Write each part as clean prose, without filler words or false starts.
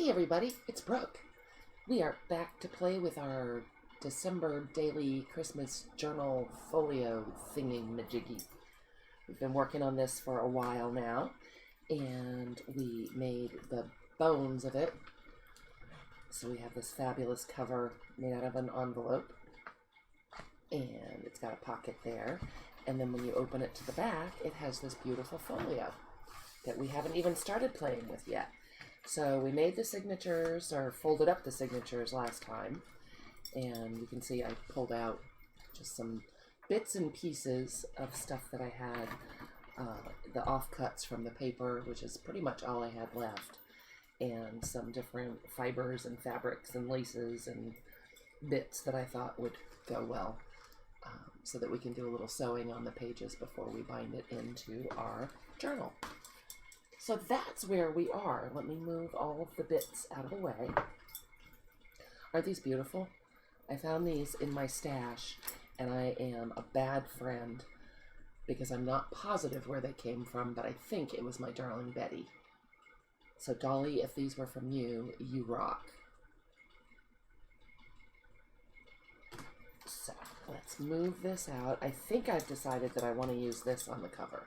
Hey everybody, it's Brooke. We are back to play with our December daily Christmas Journal Folio thingy-majiggy. We've been working on this for a while now, and we made the bones of it. So we have this fabulous cover made out of an envelope, and it's got a pocket there. And then when you open it to the back, it has this beautiful folio that we haven't even started playing with yet. So we made the signatures, or folded up the signatures last time, and you can see I pulled out just some bits and pieces of stuff that I had, the offcuts from the paper, which is pretty much all I had left, and some different fibers and fabrics and laces and bits that I thought would go well, so that we can do a little sewing on the pages before we bind it into our journal. So that's where we are. Let me move all of the bits out of the way. Aren't these beautiful? I found these in my stash, and I am a bad friend because I'm not positive where they came from, but I think it was my darling Betty. So Dolly, if these were from you, you rock. So let's move this out. I think I've decided that I want to use this on the cover.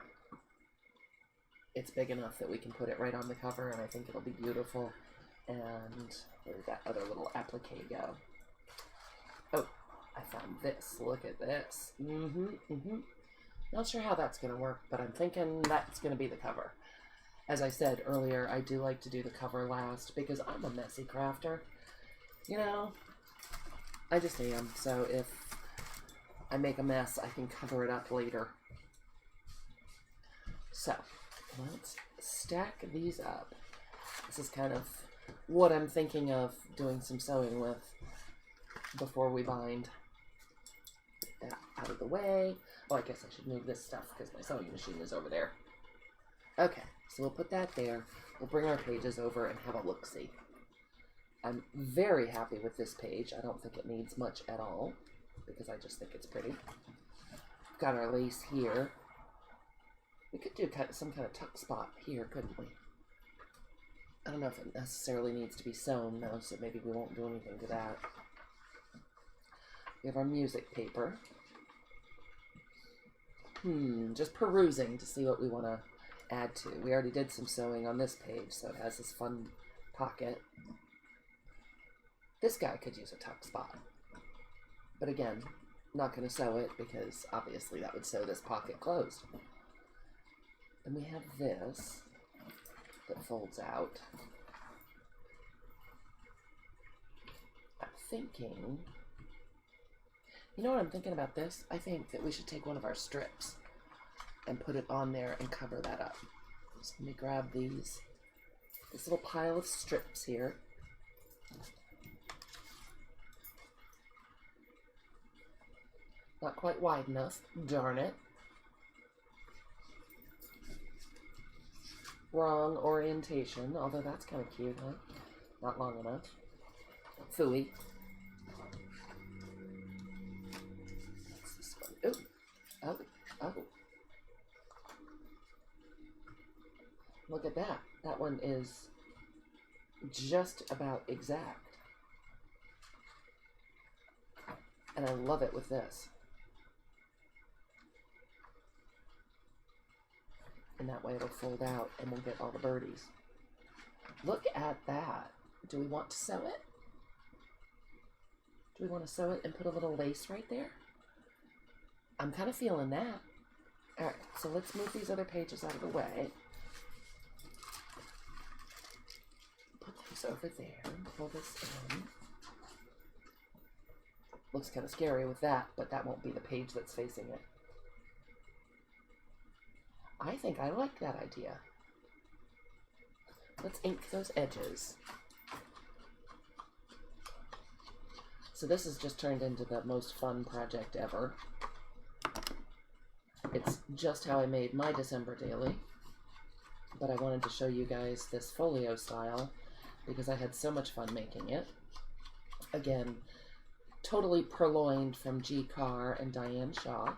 It's big enough that we can put it right on the cover, and I think it'll be beautiful. And where did that other little applique go? Oh, I found this. Look at this. Not sure how that's going to work, but I'm thinking that's going to be the cover. As I said earlier, I do like to do the cover last because I'm a messy crafter. You know, I just am. So if I make a mess, I can cover it up later. So let's stack these up. This is kind of what I'm thinking of doing some sewing with before we bind. Get that out of the way. Oh, I guess I should move this stuff because my sewing machine is over there. Okay, so we'll put that there. We'll bring our pages over and have a look-see. I'm very happy with this page. I don't think it needs much at all because I just think it's pretty. We've got our lace here. We could do some kind of tuck spot here, couldn't we? I don't know if it necessarily needs to be sewn, though, so maybe we won't do anything to that. We have our music paper. Just perusing to see what we want to add to. We already did some sewing on this page, so it has this fun pocket. This guy could use a tuck spot. But again, not going to sew it because obviously that would sew this pocket closed. Then we have this that folds out. I'm thinking, you know what I'm thinking about this? I think that we should take one of our strips and put it on there and cover that up. So let me grab this little pile of strips here. Not quite wide enough, darn it. Wrong orientation, although that's kind of cute, huh? Not long enough. Phooey. What's this one? Oh. Look at that. That one is just about exact. And I love it with this. And that way it'll fold out and we'll get all the birdies. Look at that. Do we want to sew it? Do we want to sew it and put a little lace right there? I'm kind of feeling that. Alright, so let's move these other pages out of the way. Put these over there and pull this in. Looks kind of scary with that, but that won't be the page that's facing it. I think I like that idea. Let's ink those edges. So this has just turned into the most fun project ever. It's just how I made my December daily, but I wanted to show you guys this folio style because I had so much fun making it. Again, totally purloined from Kerr and Diane Shaw.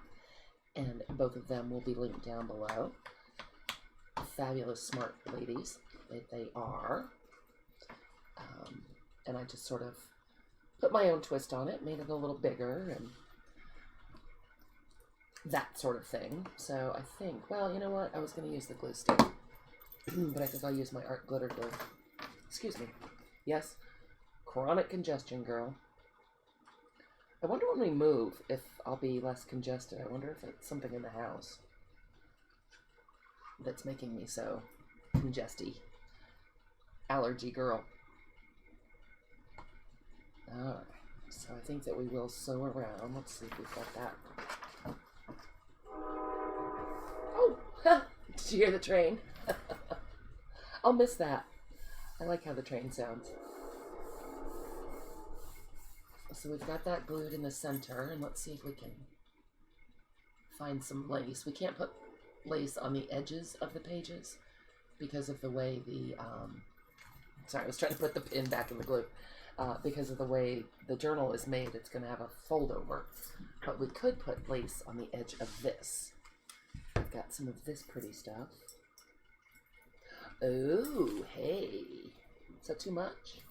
And both of them will be linked down below. Fabulous, smart ladies that they are. and I just sort of put my own twist on it, made it a little bigger, and that sort of thing. So I think, well, you know what? I was going to use the glue stick, but I think I'll use my art glitter glue. Excuse me. Yes, chronic congestion, girl. I wonder when we move if I'll be less congested. I wonder if it's something in the house that's making me so congesty. Allergy girl. Alright, so I think that we will sew around. Let's see if we've got that. Oh, did you hear the train? I'll miss that. I like how the train sounds. So we've got that glued in the center, and let's see if we can find some lace. We can't put lace on the edges of the pages because of the way the, sorry, I was trying to put the pin back in the glue. Because of the way the journal is made, it's going to have a fold over. But we could put lace on the edge of this. I've got some of this pretty stuff. Oh, hey. Is that too much?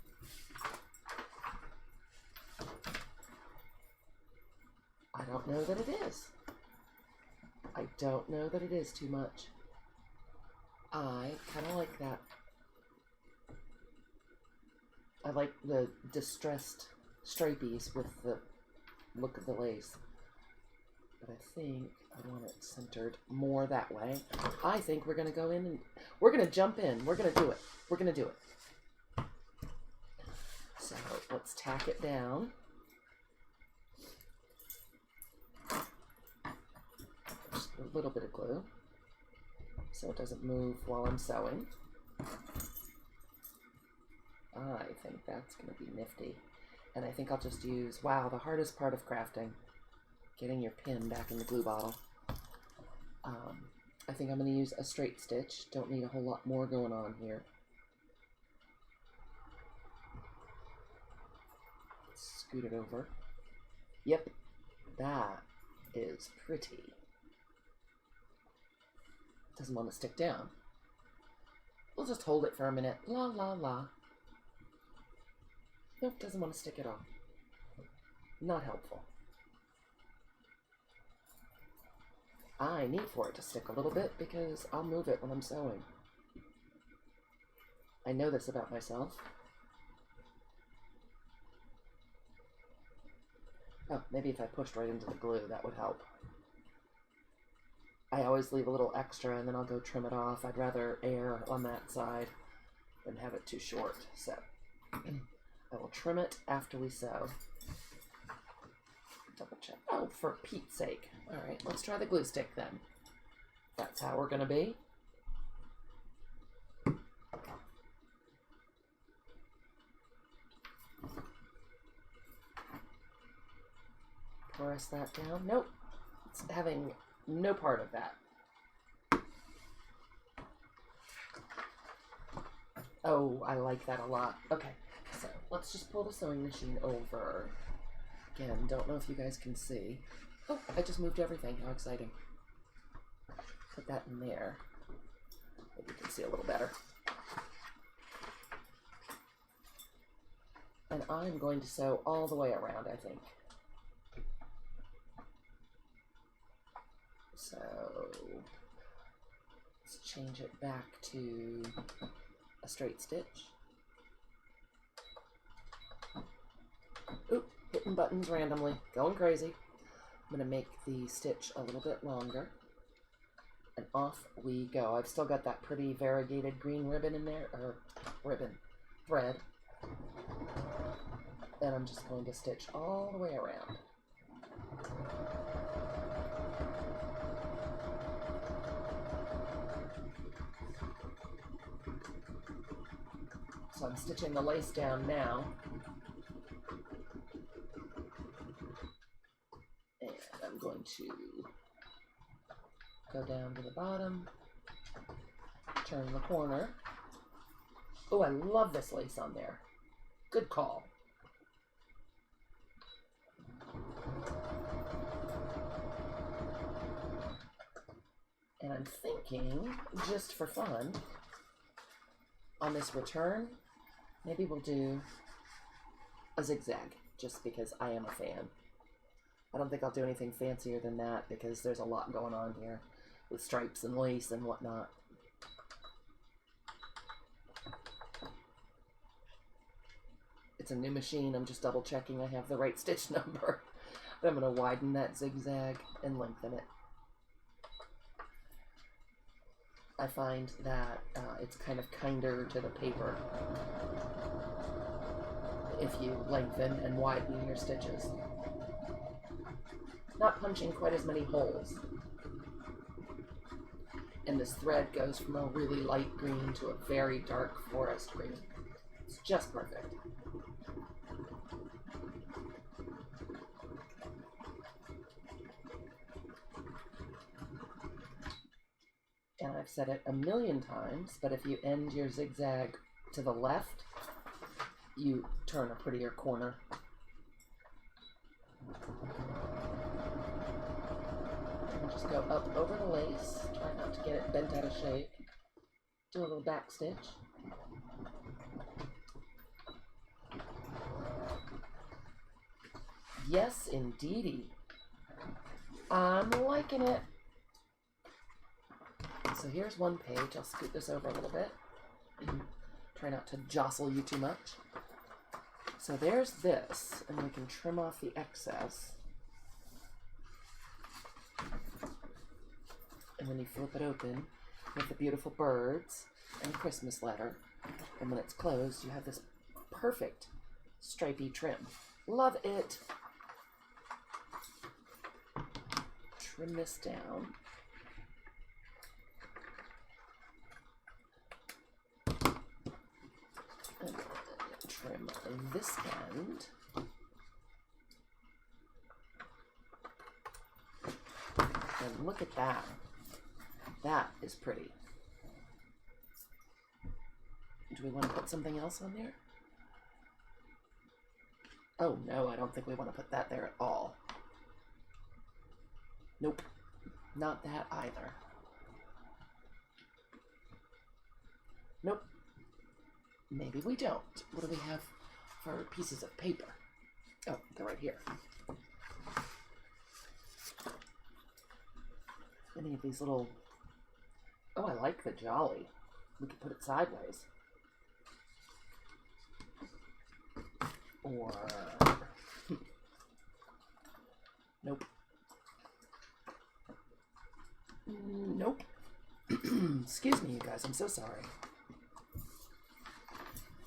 I don't know that it is. I don't know that it is too much. I kind of like that. I like the distressed stripies with the look of the lace. But I think I want it centered more that way. I think we're going to go in and we're going to jump in. We're going to do it. We're going to do it. So let's tack it down. Just a little bit of glue so it doesn't move while I'm sewing. I think that's going to be nifty. And I think I'll just use, wow, the hardest part of crafting, getting your pin back in the glue bottle. I think I'm going to use a straight stitch. Don't need a whole lot more going on here. Scoot it over. Yep, that is pretty. Doesn't want to stick down. We'll just hold it for a minute. La la la. Nope, doesn't want to stick at all. Not helpful. I need for it to stick a little bit because I'll move it when I'm sewing. I know this about myself. Oh, maybe if I pushed right into the glue, that would help. I always leave a little extra and then I'll go trim it off. I'd rather err on that side than have it too short. So I will trim it after we sew. Double check. Oh, for Pete's sake. All right, let's try the glue stick then. That's how we're going to be. Press that down. Nope. It's having no part of that. Oh, I like that a lot. Okay, so let's just pull the sewing machine over. Again, don't know if you guys can see. Oh, I just moved everything. How exciting. Put that in there. Maybe you can see a little better. And I'm going to sew all the way around, I think. So let's change it back to a straight stitch. Oop, hitting buttons randomly, going crazy. I'm going to make the stitch a little bit longer. And off we go. I've still got that pretty variegated green ribbon in there, or thread. And I'm just going to stitch all the way around. So I'm stitching the lace down now. And I'm going to go down to the bottom, turn the corner. Oh, I love this lace on there. Good call. And I'm thinking, just for fun, on this return, maybe we'll do a zigzag, just because I am a fan. I don't think I'll do anything fancier than that because there's a lot going on here with stripes and lace and whatnot. It's a new machine. I'm just double checking I have the right stitch number. But I'm going to widen that zigzag and lengthen it. I find that it's kind of kinder to the paper if you lengthen and widen your stitches. Not punching quite as many holes. And this thread goes from a really light green to a very dark forest green. It's just perfect. And I've said it a million times, but if you end your zigzag to the left, you turn a prettier corner. And just go up over the lace. Try not to get it bent out of shape. Do a little back stitch. Yes, indeedy. I'm liking it. So here's one page. I'll scoot this over a little bit. Try not to jostle you too much. So there's this, and we can trim off the excess. And when you flip it open, you have the beautiful birds and Christmas letter. And when it's closed, you have this perfect stripy trim. Love it. Trim this down. And trim this end. And look at that. That is pretty. Do we want to put something else on there? Oh no, I don't think we want to put that there at all. Nope, not that either. Nope. Maybe we don't. What do we have for pieces of paper? Oh, they're right here. Any of these little... Oh, I like the jolly. We could put it sideways. Or... Nope. Nope. Excuse me, you guys. I'm so sorry.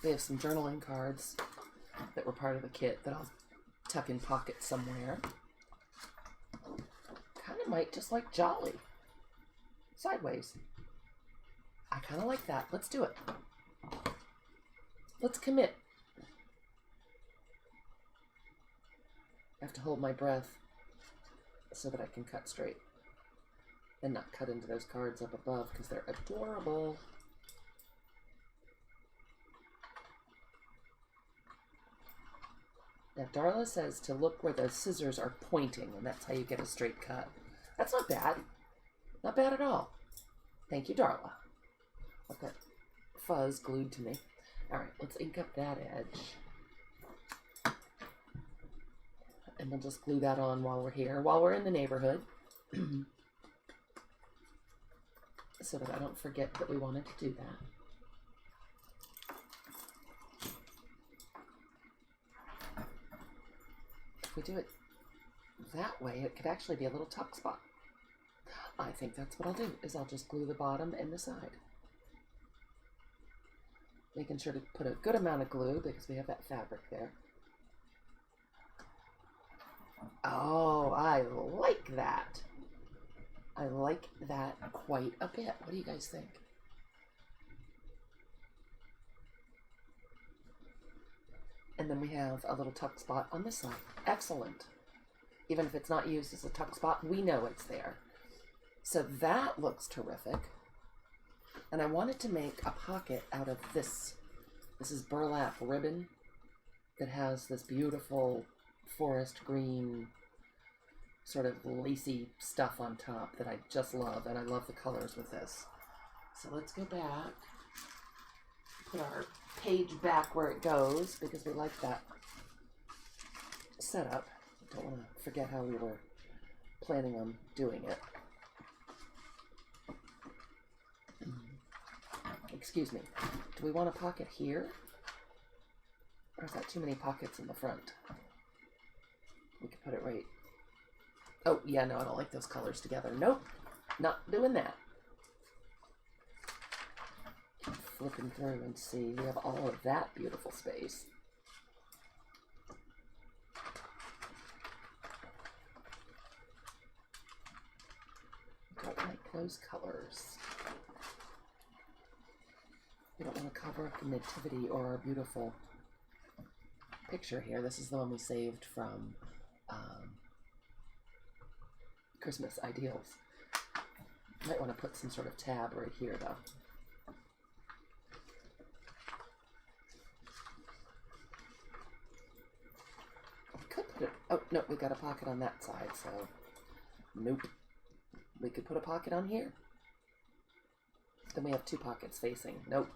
We have some journaling cards that were part of the kit that I'll tuck in pockets somewhere. Kind of might just like jolly. Sideways. I kind of like that. Let's do it. Let's commit. I have to hold my breath so that I can cut straight and not cut into those cards up above because they're adorable. Now, Darla says to look where the scissors are pointing, and that's how you get a straight cut. That's not bad. Not bad at all. Thank you, Darla. I've got fuzz glued to me. All right, let's ink up that edge. And we'll just glue that on while we're here, while we're in the neighborhood. So that I don't forget that we wanted to do that. If we do it that way, it could actually be a little tuck spot. I think that's what I'll do, is I'll just glue the bottom and the side. Making sure to put a good amount of glue because we have that fabric there. Oh, I like that. I like that quite a bit. What do you guys think? And then we have a little tuck spot on this side. Excellent. Even if it's not used as a tuck spot, we know it's there. So that looks terrific. And I wanted to make a pocket out of this. This is burlap ribbon that has this beautiful forest green sort of lacy stuff on top that I just love, and I love the colors with this. So let's go back, put our page back where it goes because we like that setup. Don't want to forget how we were planning on doing it. Excuse me. Do we want a pocket here? Or is that too many pockets in the front? We could put it right. Oh, yeah, no, I don't like those colors together. Nope, not doing that. Keep flipping through and see. We have all of that beautiful space. Don't like those colors. We don't want to cover up the nativity or our beautiful picture here. This is the one we saved from Christmas Ideals. Might want to put some sort of tab right here, though. We could put it... Oh, no, we got a pocket on that side, so... Nope. We could put a pocket on here. Then we have two pockets facing. Nope.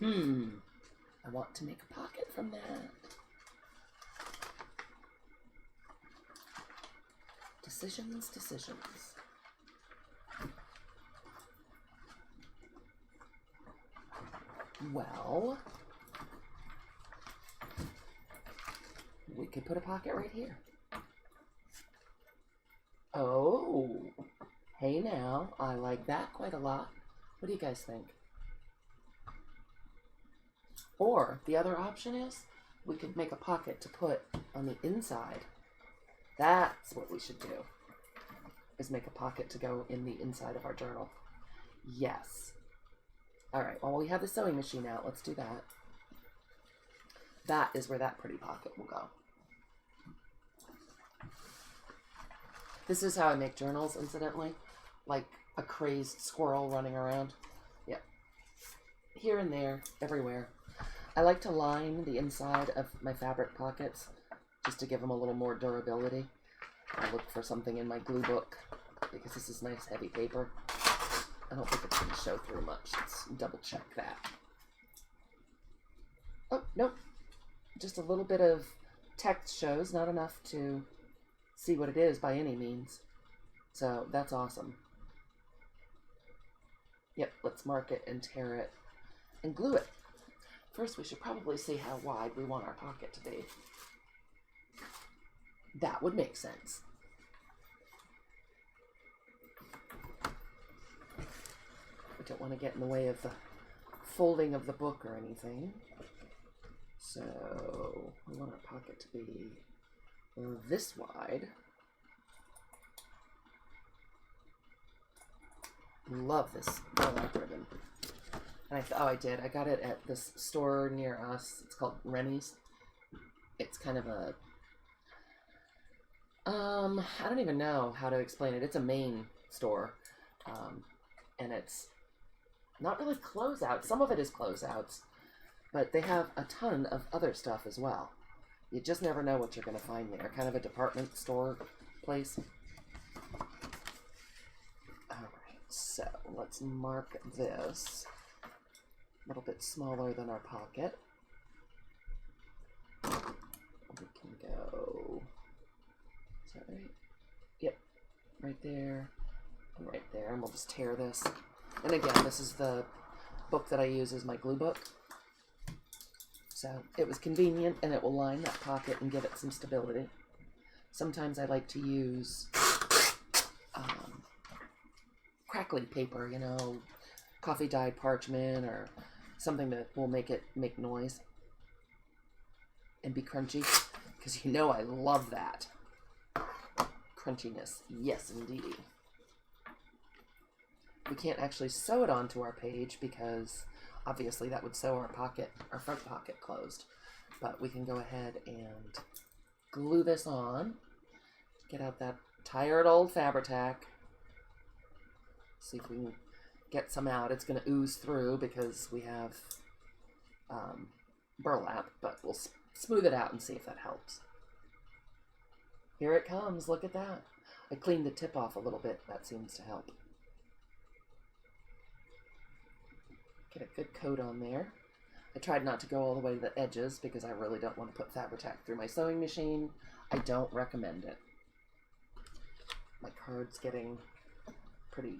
I want to make a pocket from that. Decisions, decisions. Well, we could put a pocket right here. Oh, hey now, I like that quite a lot. What do you guys think? Or the other option is we could make a pocket to put on the inside. That's what we should do, is make a pocket to go in the inside of our journal. Yes. All right, well, we have the sewing machine out. Let's do that. That is where that pretty pocket will go. This is how I make journals, incidentally, like a crazed squirrel running around. Yep. Here and there, everywhere. I like to line the inside of my fabric pockets just to give them a little more durability. I look for something in my glue book because this is nice heavy paper. I don't think it's going to show through much. Let's double check that. Oh, nope. Just a little bit of text shows, not enough to see what it is by any means. So that's awesome. Yep, let's mark it and tear it and glue it. First, we should probably see how wide we want our pocket to be. That would make sense. We don't want to get in the way of the folding of the book or anything. So we want our pocket to be this wide. Love this burlap ribbon. And I did. I got it at this store near us. It's called Rennie's. It's kind of a I don't even know how to explain it. It's a Maine store. And it's not really closeouts. Some of it is closeouts, but they have a ton of other stuff as well. You just never know what you're going to find there. Kind of a department store place. Alright, so let's mark this a little bit smaller than our pocket. We can go, is that right? Yep, right there and right there, and we'll just tear this. And again, this is the book that I use as my glue book. So it was convenient, and it will line that pocket and give it some stability. Sometimes I like to use crackly paper, you know, coffee dyed parchment or something that will make it make noise and be crunchy, because you know I love that. Crunchiness, yes indeed. We can't actually sew it onto our page because obviously that would sew our pocket, our front pocket closed. But we can go ahead and glue this on. Get out that tired old Fabri-Tac. See if we can get some out. It's going to ooze through because we have burlap, but we'll smooth it out and see if that helps. Here it comes. Look at that. I cleaned the tip off a little bit. That seems to help. Get a good coat on there. I tried not to go all the way to the edges because I really don't want to put Fabri-Tac through my sewing machine. I don't recommend it. My card's getting pretty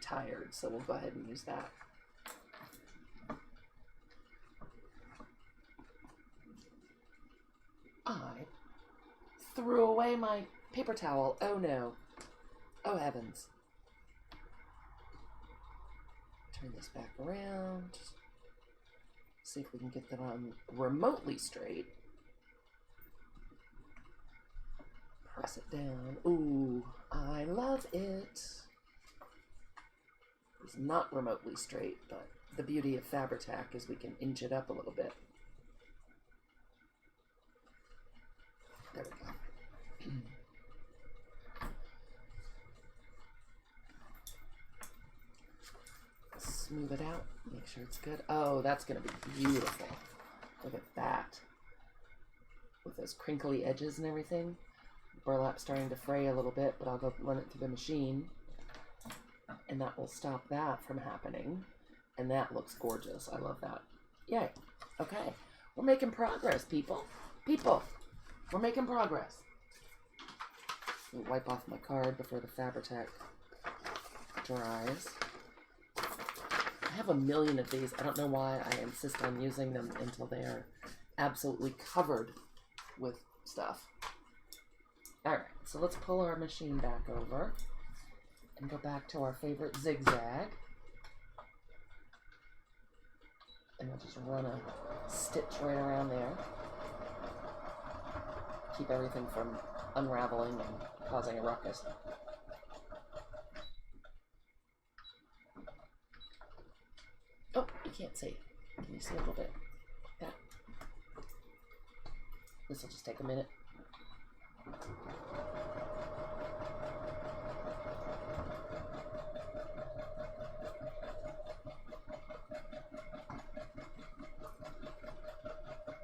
tired, so we'll go ahead and use that. I threw away my paper towel. Oh no. Oh heavens. Turn this back around. See if we can get that on remotely straight. Press it down. Ooh, I love it. It's not remotely straight, but the beauty of Fabri-Tac is we can inch it up a little bit. There we go. Smooth it out, make sure it's good. Oh, that's gonna be beautiful. Look at that. With those crinkly edges and everything. Burlap's starting to fray a little bit, but I'll go run it through the machine. And that will stop that from happening. And that looks gorgeous. I love that. Yay. Okay. We're making progress, people. People. We're making progress. I'll wipe off my card before the Fabri-Tac dries. I have a million of these. I don't know why I insist on using them until they are absolutely covered with stuff. Alright, so let's pull our machine back over and go back to our favorite zigzag. And we'll just run a stitch right around there. Keep everything from unraveling and causing a ruckus. Oh, you can't see. Can you see a little bit? Yeah. This will just take a minute.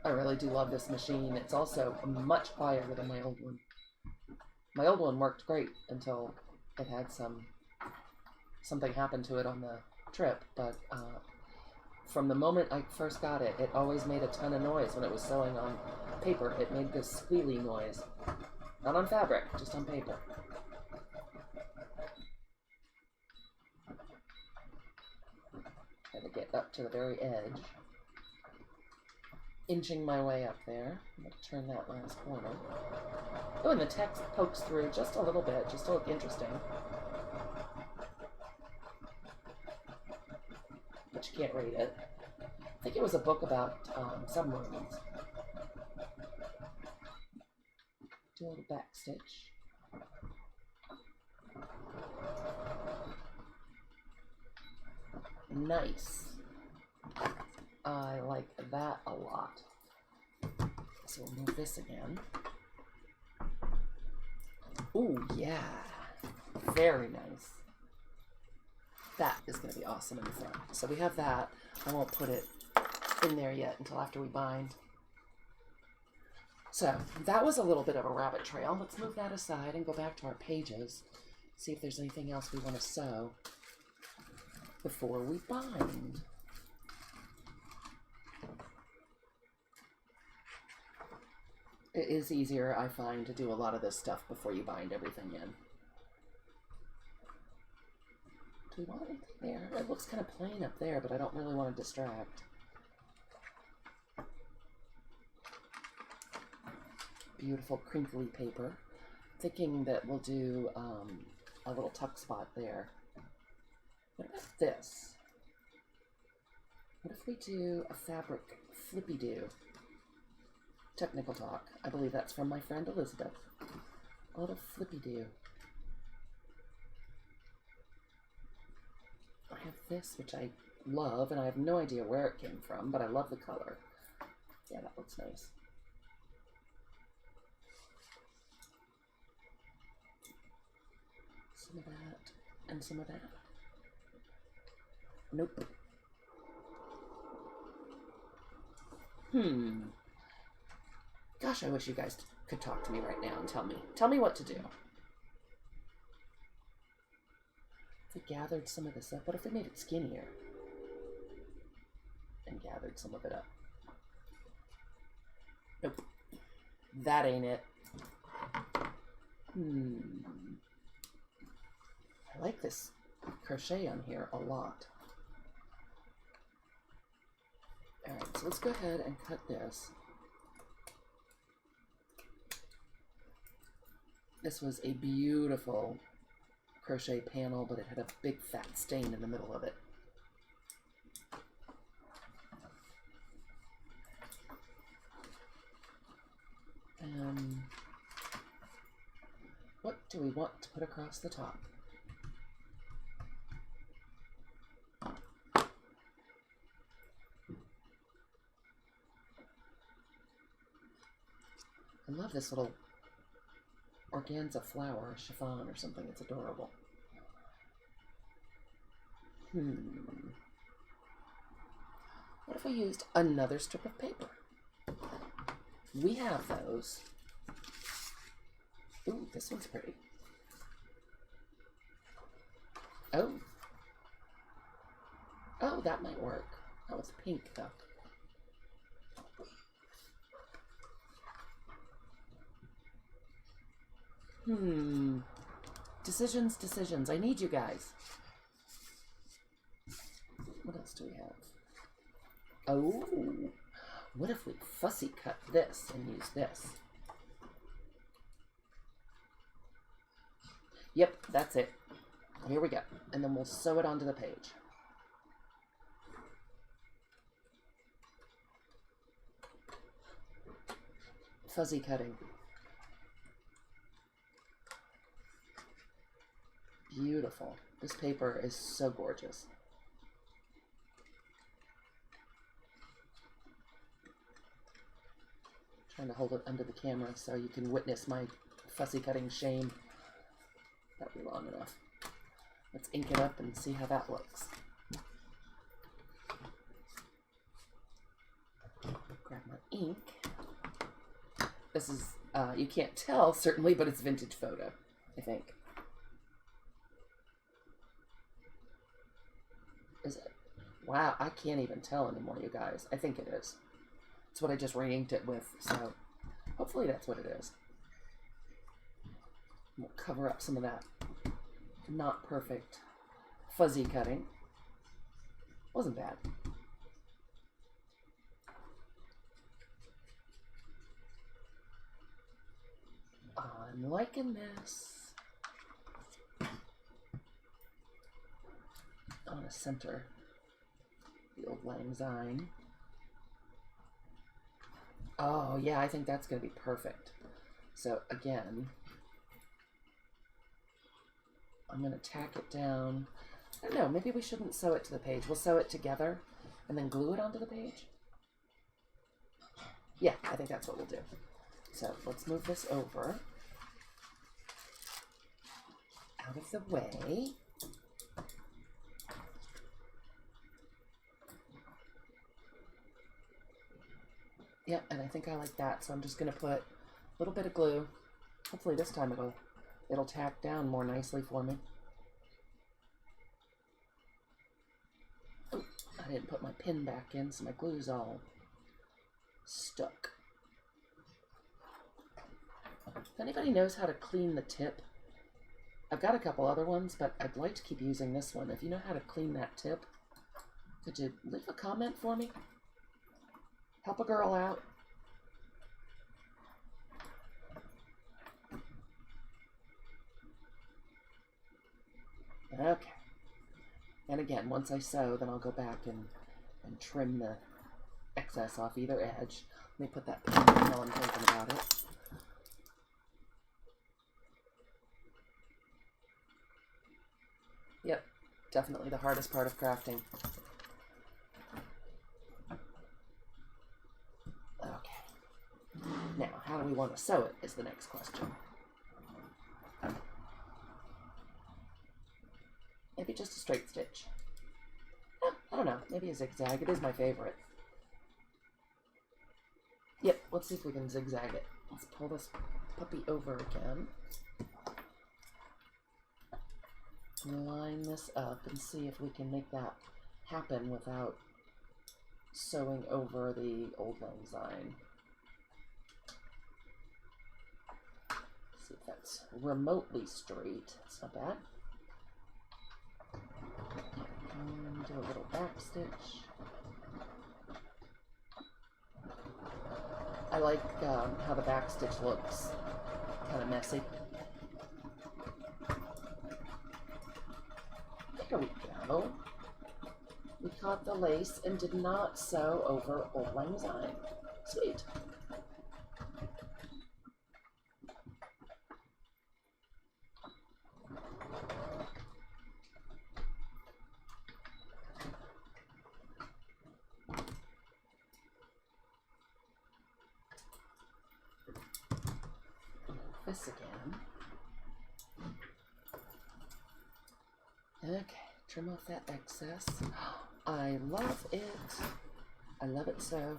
I really do love this machine. It's also much quieter than my old one. My old one worked great until it had something happen to it on the trip, but from the moment I first got it, it always made a ton of noise when it was sewing on paper. It made this squealy noise. Not on fabric, just on paper. Had to get up to the very edge. Inching my way up there. I'm going to turn that last corner. Oh, and the text pokes through just a little bit, just to look interesting. But you can't read it. I think it was a book about submarines. Do a little back stitch. Nice. I like that a lot. So we'll move this again. Ooh, yeah. Very nice. That is going to be awesome in the front. So we have that. I won't put it in there yet until after we bind. So that was a little bit of a rabbit trail. Let's move that aside and go back to our pages. See if there's anything else we want to sew before we bind. It is easier, I find, to do a lot of this stuff before you bind everything in. Do we want anything there? It looks kind of plain up there, but I don't really want to distract. Beautiful crinkly paper. Thinking that we'll do a little tuck spot there. What about this? What if we do a fabric flippy-do? Technical talk. I believe that's from my friend Elizabeth. A little flippy-do. I have this, which I love, and I have no idea where it came from, but I love the color. Yeah, that looks nice. Some of that, and some of that. Nope. Gosh, I wish you guys could talk to me right now and tell me what to do. If we gathered some of this up, what if we made it skinnier? And gathered some of it up. Nope. that ain't it. I like this crochet on here a lot. Alright, so let's go ahead and cut this. This was a beautiful crochet panel, but it had a big fat stain in the middle of it. What do we want to put across the top? I love this little organza flower, chiffon or something. It's adorable. What if we used another strip of paper? We have those. Ooh, this one's pretty. Oh. Oh, that might work. That was pink, though. Decisions, decisions. I need you guys. What else do we have? Oh, what if we fussy cut this and use this? Yep, that's it. Here we go. And then we'll sew it onto the page. Fuzzy cutting. Beautiful. This paper is so gorgeous. Trying to hold it under the camera so you can witness my fussy cutting shame. That'll be long enough. Let's ink it up and see how that looks. Grab my ink. This is, you can't tell certainly, but it's vintage photo, I think. Is it? Wow, I can't even tell anymore, you guys. I think it is. It's what I just re-inked it with, so hopefully that's what it is. We'll cover up some of that not perfect fuzzy cutting. Wasn't bad. I'm liking this. I want to center the old lang syne. Oh yeah, I think that's going to be perfect. So again, I'm going to tack it down. I don't know, maybe we shouldn't sew it to the page. We'll sew it together and then glue it onto the page. Yeah, I think that's what we'll do. So let's move this over out of the way. Yeah, and I think I like that, so I'm just going to put a little bit of glue. Hopefully this time it'll tack down more nicely for me. Oh, I didn't put my pin back in, so my glue's all stuck. If anybody knows how to clean the tip, I've got a couple other ones, but I'd like to keep using this one. If you know how to clean that tip, could you leave a comment for me? Help a girl out. Okay. And again, once I sew, then I'll go back and trim the excess off either edge. Let me put that pin in while I'm thinking about it. Yep, definitely the hardest part of crafting. Okay. Now, how do we want to sew it is the next question. Maybe just a straight stitch. I don't know, maybe a zigzag. It is my favorite. Yep, let's see if we can zigzag it. Let's pull this puppy over again. Line this up and see if we can make that happen without sewing over the old lang syne. see if that's remotely straight. It's not bad. And do a little back stitch. I like how the back stitch looks. Kind of messy. There we go. We caught the lace and did not sew over Old Lang Syne. Sweet. This again. Okay, trim off that excess. I love it. I love it so.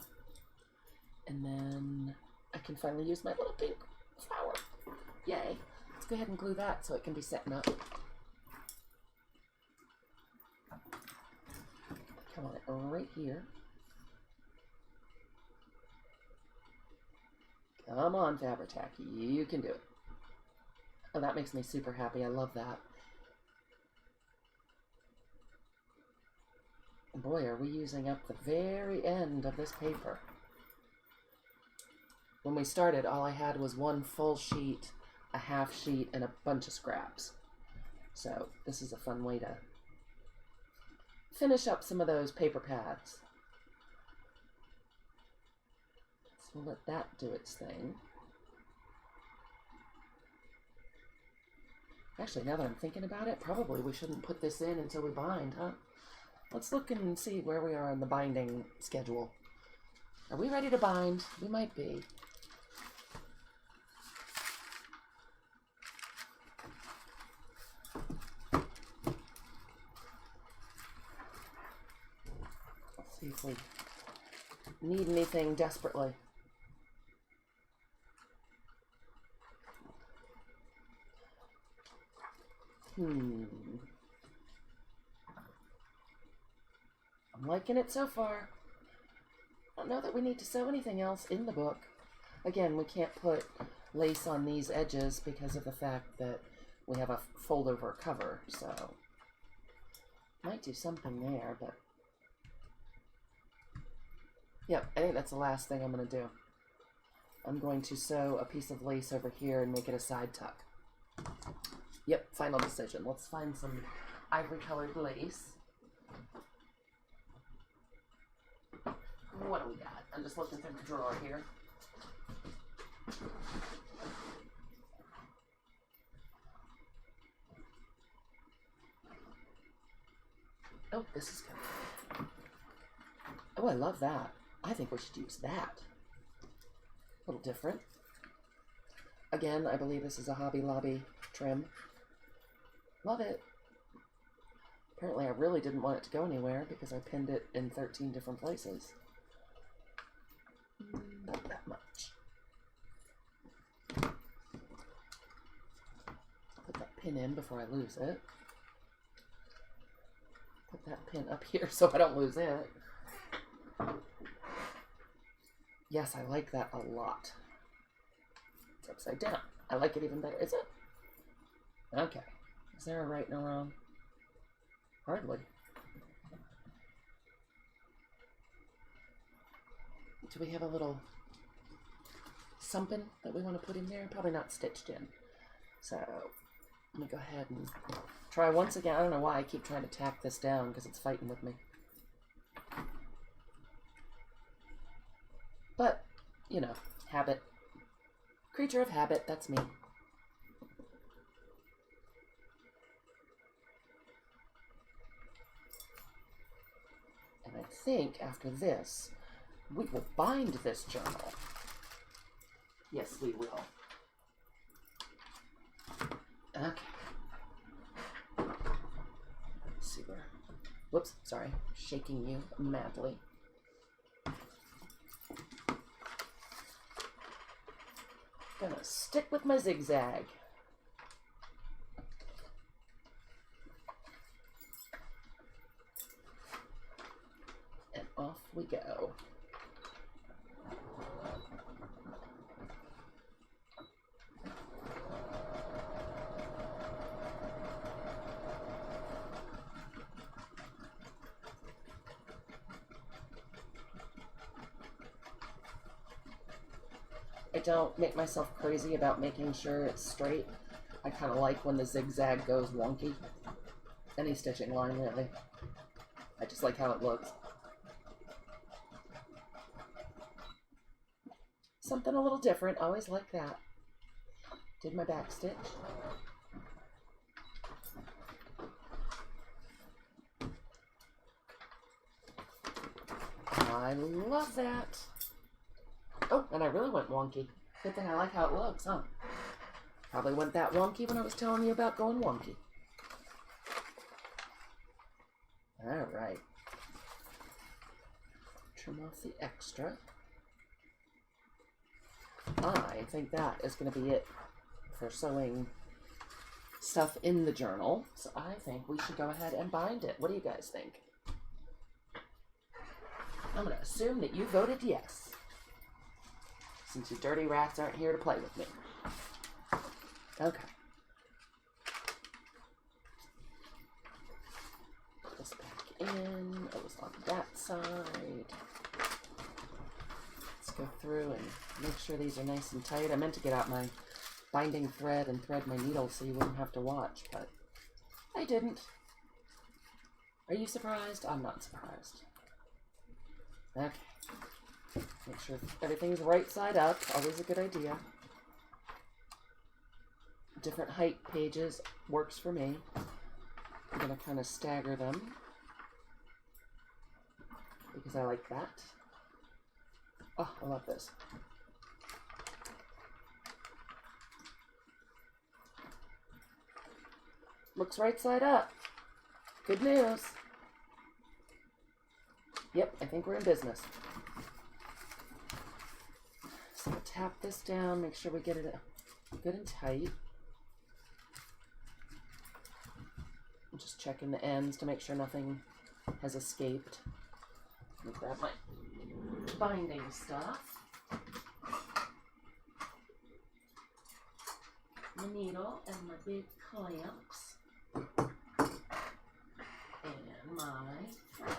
And then I can finally use my little pink flower. Yay. Let's go ahead and glue that so it can be setting up. Come on, right here. Come on, Fabri-Tac, you can do it. Oh, that makes me super happy. I love that. Boy, are we using up the very end of this paper. When we started, all I had was one full sheet, a half sheet, and a bunch of scraps. So this is a fun way to finish up some of those paper pads. So we'll let that do its thing. Actually, now that I'm thinking about it, probably we shouldn't put this in until we bind, huh? Let's look and see where we are on the binding schedule. Are we ready to bind? We might be. Let's see if we need anything desperately. I'm liking it so far. I don't know that we need to sew anything else in the book. Again, we can't put lace on these edges because of the fact that we have a fold over cover, so might do something there, but yep, I think that's the last thing I'm going to do. I'm going to sew a piece of lace over here and make it a side tuck. Yep, final decision. Let's find some ivory colored lace. What do we got? I'm just looking through the drawer here. Oh, this is good. Oh, I love that. I think we should use that. A little different. Again, I believe this is a Hobby Lobby trim. Love it. Apparently I really didn't want it to go anywhere because I pinned it in 13 different places. Not that much. Put that pin in before I lose it. Put that pin up here so I don't lose it. Yes, I like that a lot. It's upside down. I like it even better. Is it? Okay. Is there a right and a wrong? Hardly. Do we have a little something that we want to put in there? Probably not stitched in. So let me go ahead and try once again. I don't know why I keep trying to tack this down because it's fighting with me. But, you know, habit. Creature of habit, that's me. And I think after this, we will bind this journal. Yes, we will. Okay. Let's see where. Whoops, sorry. Shaking you madly. Gonna stick with my zigzag. And off we go. don't make myself crazy about making sure it's straight. I kind of like when the zigzag goes wonky. Any stitching line, really. I just like how it looks. Something a little different. Always like that. Did my back stitch. I love that. Oh, and I really went wonky. Good thing I like how it looks, huh? Probably went that wonky when I was telling you about going wonky. All right. Trim off the extra. I think that is going to be it for sewing stuff in the journal. So I think we should go ahead and bind it. What do you guys think? I'm going to assume that you voted yes, since you dirty rats aren't here to play with me. Okay. Put this back in. It was on that side. Let's go through and make sure these are nice and tight. I meant to get out my binding thread and thread my needle so you wouldn't have to watch, but I didn't. Are you surprised? I'm not surprised. Okay. Make sure everything's right side up. Always a good idea. Different height pages works for me. I'm going to kind of stagger them because I like that. Oh, I love this. Looks right side up. Good news. Yep, I think we're in business. So we'll tap this down, make sure we get it good and tight. I'm just checking the ends to make sure nothing has escaped. Let me grab my binding stuff. My needle and my big clamps. And my thread.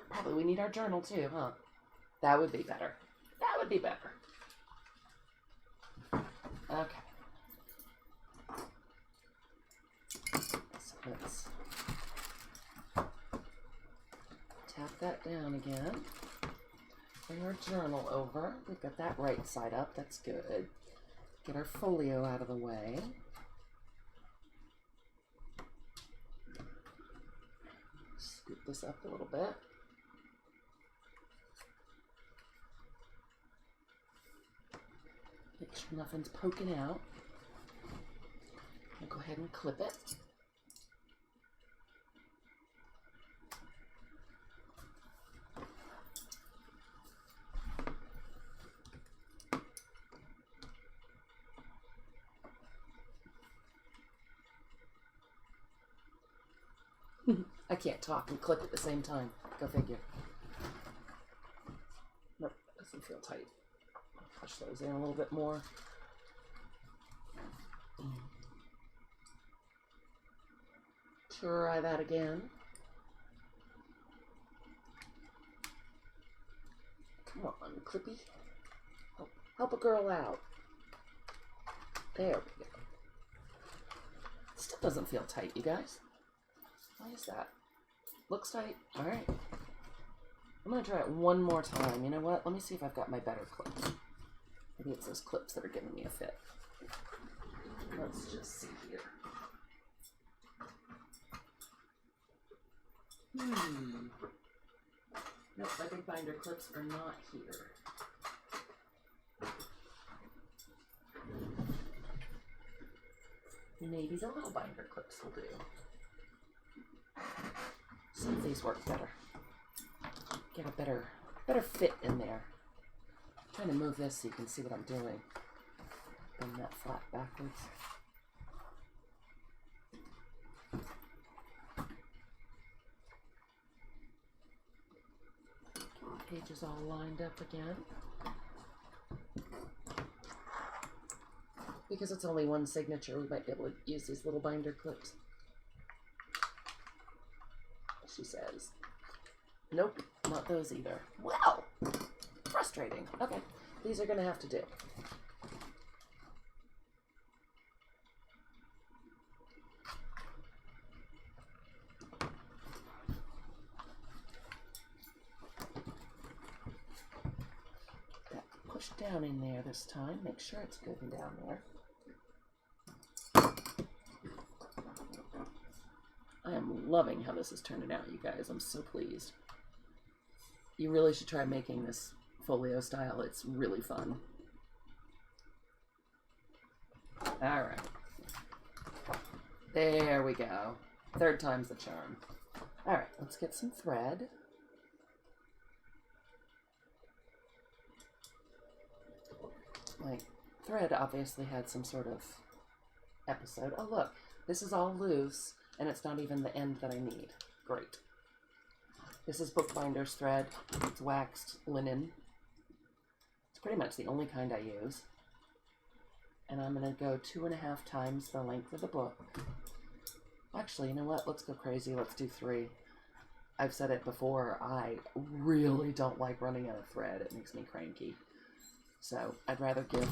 Probably we need our journal too, huh? That would be better. That would be better. Okay. So let's tap that down again. Bring our journal over. We've got that right side up. That's good. Get our folio out of the way. Scoop this up a little bit. Make sure nothing's poking out. I'll go ahead and clip it. I can't talk and clip at the same time. Go figure. Nope, doesn't feel tight. Push those in a little bit more. Try that again. Come on, Clippy. Help a girl out. There we go. Still doesn't feel tight, you guys. Why is that? Looks tight. Alright. I'm going to try it one more time. You know what? Let me see if I've got my better clips. Maybe it's those clips that are giving me a fit. Let's just see here. Nope, my big binder clips are not here. Maybe the little binder clips will do. Some of these work better. Get a better fit in there. I'm trying to move this so you can see what I'm doing. Bend that flat backwards. Pages all lined up again. Because it's only one signature, we might be able to use these little binder clips. She says. Nope, not those either. Well, frustrating. Okay, these are going to have to do. Push down in there this time. Make sure it's good and down there. I am loving how this is turning out, you guys. I'm so pleased. You really should try making this folio style. It's really fun. All right. There we go. Third time's the charm. All right, let's get some thread. My thread obviously had some sort of episode. Oh, look, this is all loose, and it's not even the end that I need. Great. This is bookbinder's thread. It's waxed linen. It's pretty much the only kind I use. And I'm going to go 2.5 times the length of the book. Actually, you know what? Let's go crazy. Let's do 3. I've said it before. I really don't like running out of thread. It makes me cranky. So I'd rather give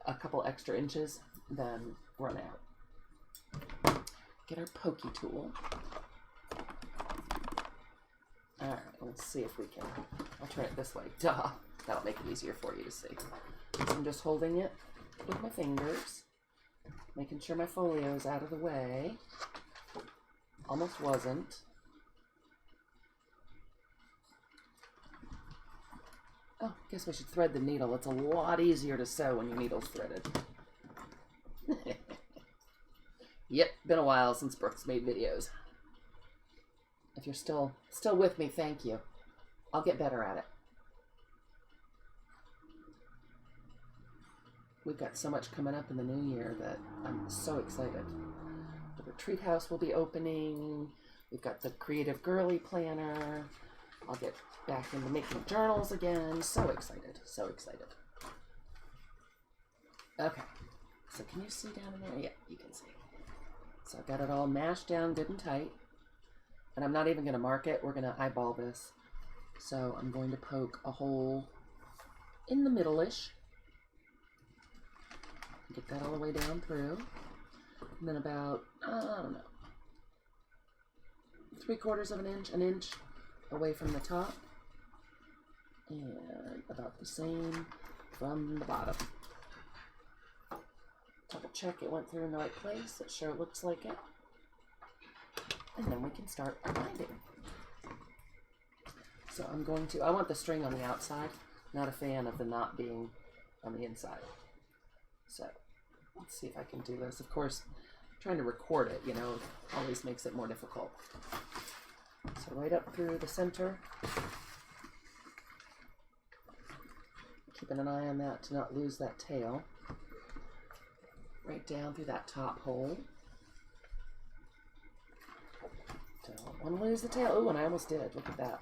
a couple extra inches than run out. Get our pokey tool. All right, let's see if we can. I'll turn it this way. Duh. That'll make it easier for you to see. So I'm just holding it with my fingers, making sure my folio is out of the way. Almost wasn't. Oh, guess we should thread the needle. It's a lot easier to sew when your needle's threaded. Yep, been a while since Brooke's made videos. If you're still with me, thank you. I'll get better at it. We've got so much coming up in the new year that I'm so excited. The retreat house will be opening. We've got the Creative Girly Planner. I'll get back into making journals again. So excited. So excited. Okay. So can you see down in there? Yeah, you can see. So I've got it all mashed down good and tight. And I'm not even going to mark it. We're going to eyeball this. So I'm going to poke a hole in the middle-ish. Get that all the way down through. And then about, I don't know, 3/4 of an inch away from the top. And about the same from the bottom. Double check it went through in the right place. It sure looks like it. And then we can start our binding. So I'm going to, I want the string on the outside. Not a fan of the knot being on the inside. So let's see if I can do this. Of course, trying to record it, you know, always makes it more difficult. So right up through the center. Keeping an eye on that to not lose that tail. Right down through that top hole. Don't want to lose the tail. Oh, and I almost did. Look at that.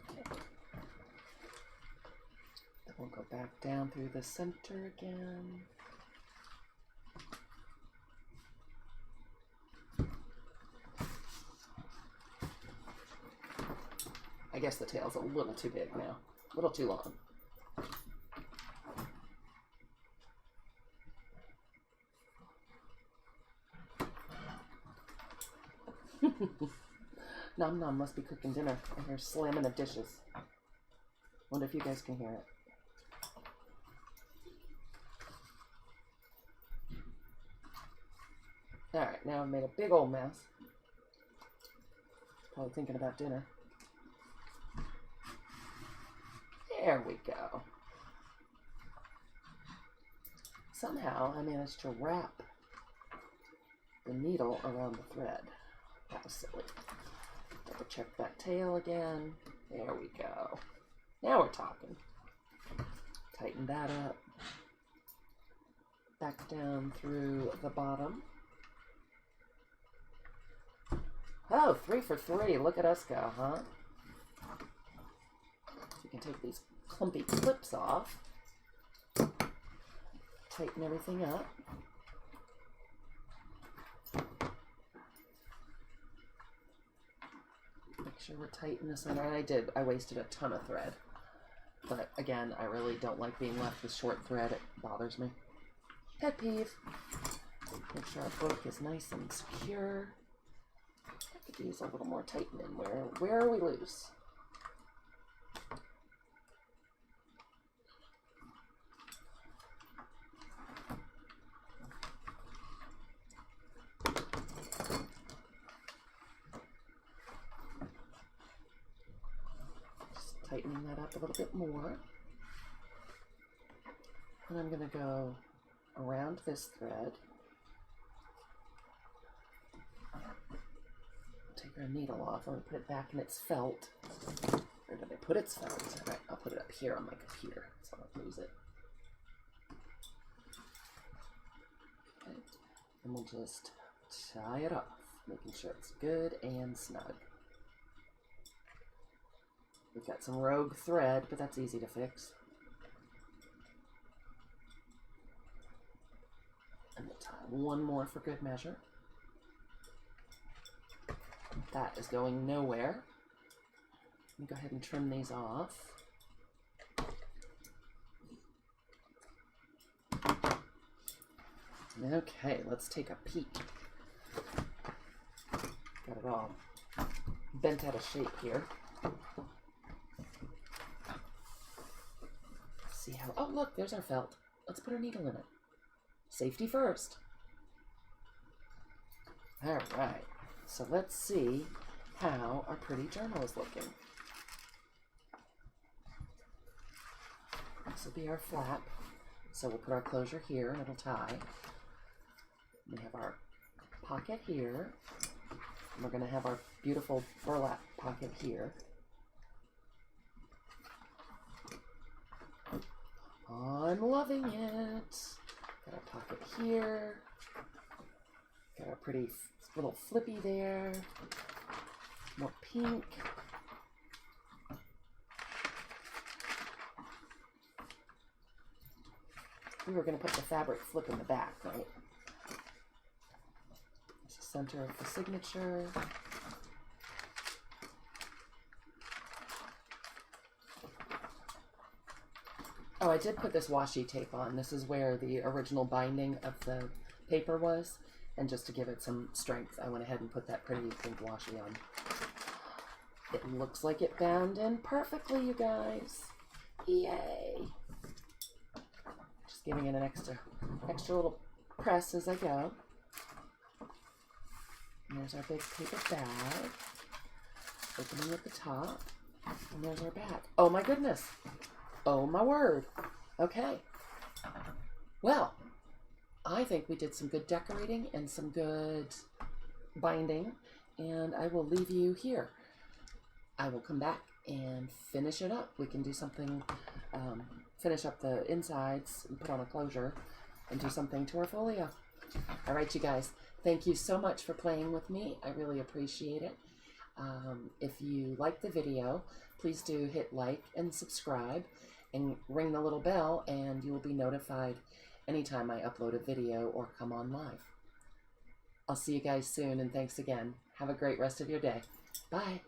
Okay. Then we'll go back down through the center again. I guess the tail's a little too big now. A little too long. Nom Nom must be cooking dinner. I hear slamming of dishes. Wonder if you guys can hear it. Alright, now I've made a big old mess. Probably thinking about dinner. There we go. Somehow I managed to wrap the needle around the thread. That was silly. Double check that tail again. There we go. Now we're talking. Tighten that up. Back down through the bottom. Oh, 3 for 3. Look at us go, huh? You can take these clumpy clips off. Tighten everything up. sure we're tight in the center. And I wasted a ton of thread. But again, I really don't like being left with short thread. It bothers me. Pet peeve. Make sure our book is nice and secure. I could use a little more tightening. Where are we loose? Tightening that up a little bit more. And I'm going to go around this thread. Take our needle off. I'm going to put it back in its felt. Where did I put its felt? All right, I'll put it up here on my computer so I don't lose it. Okay. And we'll just tie it off, making sure it's good and snug. We've got some rogue thread, but that's easy to fix. And we'll tie one more for good measure. That is going nowhere. Let me go ahead and trim these off. Okay, let's take a peek. Got it all bent out of shape here. See how, oh look, there's our felt. Let's put our needle in it. Safety first. All right, so let's see how our pretty journal is looking. This will be our flap. So we'll put our closure here and it'll tie. We have our pocket here. And we're gonna have our beautiful burlap pocket here. I'm loving it. Got our pocket here. Got our pretty little flippy there. More pink. We were going to put the fabric flip in the back, right? It's the center of the signature. Oh, I did put this washi tape on. This is where the original binding of the paper was. And just to give it some strength, I went ahead and put that pretty pink washi on. It looks like it bound in perfectly, you guys. Yay! Just giving it an extra little press as I go. And there's our big paper bag. Opening at the top. And there's our bag. Oh my goodness! Oh my word. Okay. Well, I think we did some good decorating and some good binding, and I will leave you here. I will come back and finish it up. We can do something, finish up the insides and put on a closure and do something to our folio. All right, you guys, thank you so much for playing with me. I really appreciate it. If you like the video, please do hit like and subscribe and ring the little bell, and you will be notified anytime I upload a video or come on live. I'll see you guys soon, and thanks again. Have a great rest of your day. Bye.